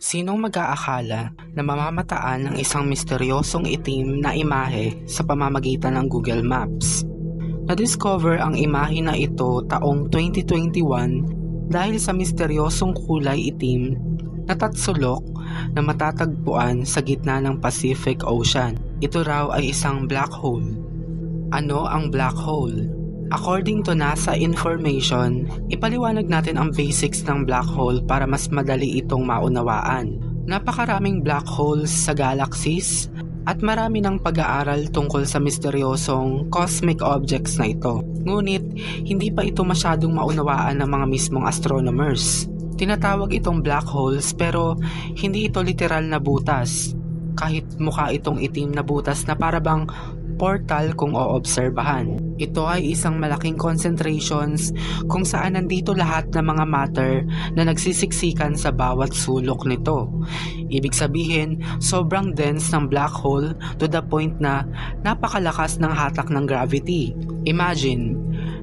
Sinong mag-aakala na mamamataan ng isang misteryosong itim na imahe sa pamamagitan ng Google Maps? Na-discover ang imahe na ito taong 2021 dahil sa misteryosong kulay itim na tatsulok na matatagpuan sa gitna ng Pacific Ocean. Ito raw ay isang black hole. Ano ang black hole? According to NASA information, ipaliwanag natin ang basics ng black hole para mas madali itong maunawaan. Napakaraming black holes sa galaxies at marami ng pag-aaral tungkol sa misteryosong cosmic objects na ito. Ngunit, hindi pa ito masyadong maunawaan ng mga mismong astronomers. Tinatawag itong black holes pero hindi ito literal na butas. Kahit mukha itong itim na butas na parabang portal kung oobserbahan. Ito ay isang malaking concentrations kung saan nandito lahat ng mga matter na nagsisiksikan sa bawat sulok nito. Ibig sabihin, sobrang dense ng black hole to the point na napakalakas ng hatak ng gravity. Imagine,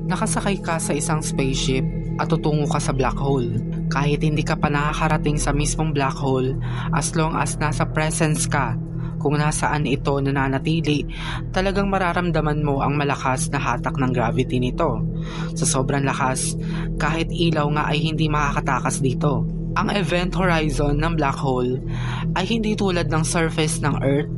nakasakay ka sa isang spaceship at tutungo ka sa black hole. Kahit hindi ka pa nakakarating sa mismong black hole, as long as nasa presence ka, kung nasaan ito nananatili, talagang mararamdaman mo ang malakas na hatak ng gravity nito. Sa sobrang lakas, kahit ilaw nga ay hindi makakatakas dito. Ang event horizon ng black hole ay hindi tulad ng surface ng Earth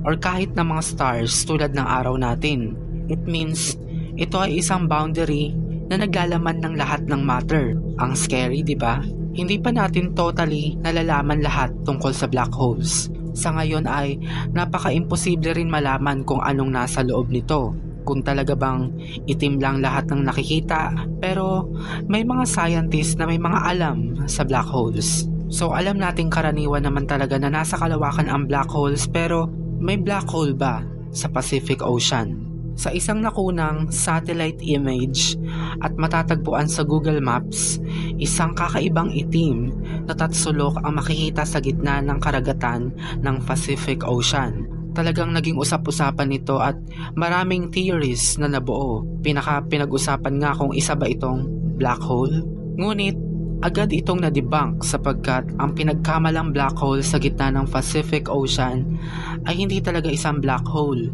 or kahit ng mga stars tulad ng araw natin. It means, ito ay isang boundary na naglalaman ng lahat ng matter. Ang scary, di ba? Hindi pa natin totally nalalaman lahat tungkol sa black holes. Sa ngayon ay napaka-imposible rin malaman kung anong nasa loob nito. Kung talaga bang itim lang lahat ng nakikita, pero may mga scientists na may mga alam sa black holes. So alam nating karaniwan naman talaga na nasa kalawakan ang black holes, pero may black hole ba sa Pacific Ocean? Sa isang nakunang satellite image at matatagpuan sa Google Maps, isang kakaibang itim na tatsulok ang makikita sa gitna ng karagatan ng Pacific Ocean. Talagang naging usap-usapan nito at maraming theories na nabuo. Pinag-usapan nga kung isa ba itong black hole. Ngunit, agad itong na-debunk sapagkat ang pinagkamalang black hole sa gitna ng Pacific Ocean ay hindi talaga isang black hole,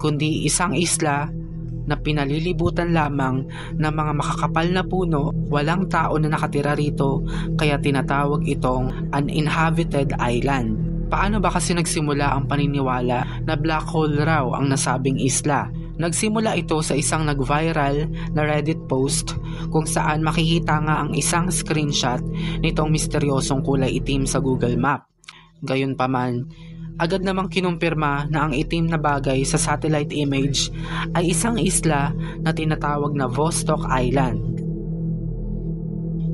kundi isang isla na pinalilibutan lamang ng mga makakapal na puno, walang tao na nakatira rito, kaya tinatawag itong uninhabited island. Paano ba kasi nagsimula ang paniniwala na black hole raw ang nasabing isla? Nagsimula ito sa isang nag-viral na Reddit post kung saan makikita nga ang isang screenshot nitong misteryosong kulay itim sa Google Map. Gayunpaman, agad namang kinumpirma na ang itim na bagay sa satellite image ay isang isla na tinatawag na Vostok Island.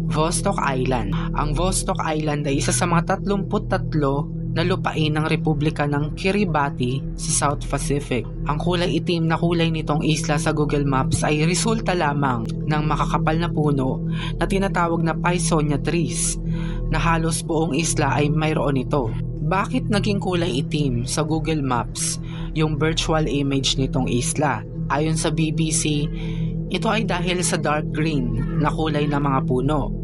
Vostok Island. Ang Vostok Island ay isa sa mga 33 na lupain ng Republika ng Kiribati sa South Pacific. Ang kulay itim na kulay nitong isla sa Google Maps ay resulta lamang ng makakapal na puno na tinatawag na Pisonia trees na halos buong isla ay mayroon ito. Bakit naging kulay itim sa Google Maps yung virtual image nitong isla? Ayon sa BBC, ito ay dahil sa dark green na kulay ng mga puno.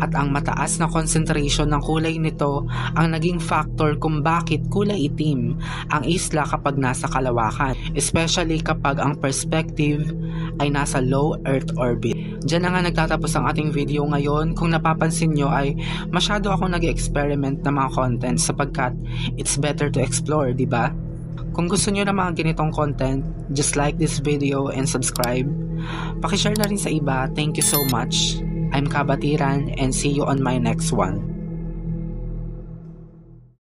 At ang mataas na concentration ng kulay nito ang naging factor kung bakit kulay itim ang isla kapag nasa kalawakan, especially kapag ang perspective ay nasa low Earth orbit. Diyan na nga nagtatapos ang ating video ngayon. Kung napapansin nyo ay masyado akong nag-experiment ng mga content sapagkat it's better to explore, di ba? Kung gusto nyo ng mga ganitong content, just like this video and subscribe. Pakishare na rin sa iba. Thank you so much. I'm Kabatiran and see you on my next one.